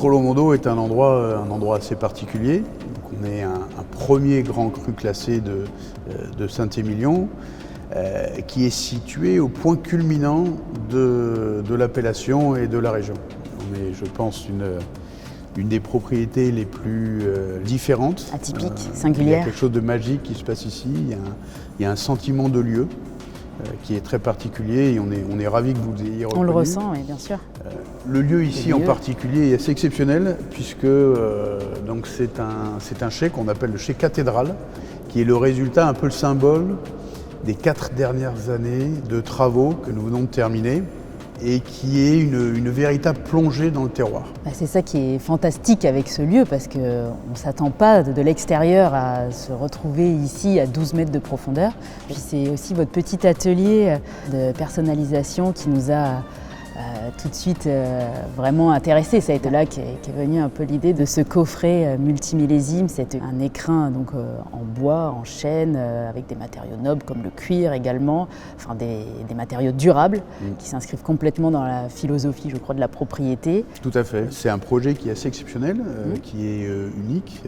Trollomondo est un endroit assez particulier. Donc on est un premier grand cru classé de Saint-Émilion qui est situé au point culminant de l'appellation et de la région. On est, je pense, une des propriétés les plus différentes. Atypique, singulière. Il y a quelque chose de magique qui se passe ici. Il y a un sentiment de lieu qui est très particulier et on est ravis que vous ayez reconnu. On le ressent, oui, bien sûr. Le lieu ici en particulier est assez exceptionnel puisque donc c'est un chai qu'on appelle le chai cathédrale, qui est le résultat, un peu le symbole des 4 dernières années de travaux que nous venons de terminer et qui est une véritable plongée dans le terroir. C'est ça qui est fantastique avec ce lieu parce qu'on ne s'attend pas de l'extérieur à se retrouver ici à 12 mètres de profondeur. Puis c'est aussi votre petit atelier de personnalisation qui nous a tout de suite vraiment intéressé. Ça a été là qu'est venue un peu l'idée de ce coffret multimillésime. C'est un écrin donc, en bois, en chêne, avec des matériaux nobles comme le cuir également, enfin des matériaux durables qui s'inscrivent complètement dans la philosophie, je crois, de la propriété. Tout à fait. C'est un projet qui est assez exceptionnel, qui est unique,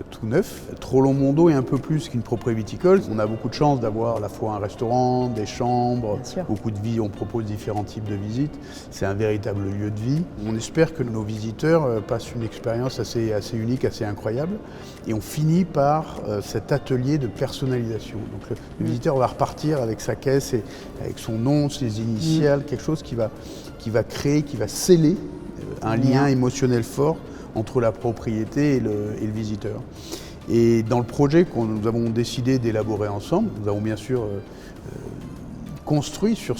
tout neuf. Trollomondo est un peu plus qu'une propriété viticole. On a beaucoup de chance d'avoir à la fois un restaurant, des chambres, beaucoup de vie. On propose différents types de visites. C'est un véritable lieu de vie. On espère que nos visiteurs passent une expérience assez unique, assez incroyable. Et on finit par cet atelier de personnalisation. Donc le visiteur va repartir avec sa caisse et avec son nom, ses initiales, quelque chose qui va créer, qui va sceller un lien émotionnel fort entre la propriété et le visiteur. Et dans le projet que nous avons décidé d'élaborer ensemble, nous avons bien sûr construit sur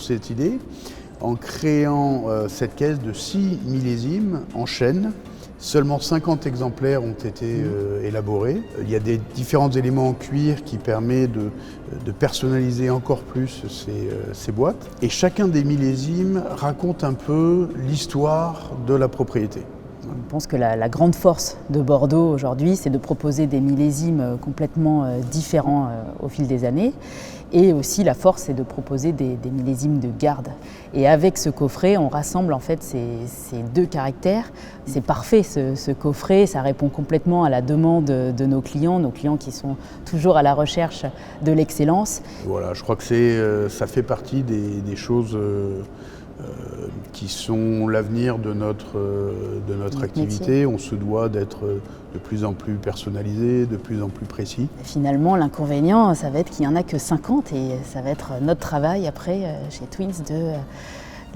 cette idée, en créant cette caisse de 6 millésimes en chêne. Seulement 50 exemplaires ont été élaborés. Il y a des différents éléments en cuir qui permettent de personnaliser encore plus ces boîtes. Et chacun des millésimes raconte un peu l'histoire de la propriété. Je pense que la grande force de Bordeaux aujourd'hui, c'est de proposer des millésimes complètement différents au fil des années. Et aussi la force, c'est de proposer des millésimes de garde. Et avec ce coffret, on rassemble en fait ces deux caractères. C'est parfait ce coffret, ça répond complètement à la demande de nos clients qui sont toujours à la recherche de l'excellence. Voilà, je crois que ça fait partie des choses qui sont l'avenir de notre activité. Métier. On se doit d'être de plus en plus personnalisé, de plus en plus précis. Finalement, l'inconvénient, ça va être qu'il n'y en a que 50 et ça va être notre travail après chez Twins de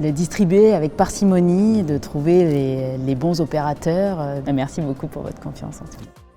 le distribuer avec parcimonie, de trouver les bons opérateurs. Merci beaucoup pour votre confiance en tout cas.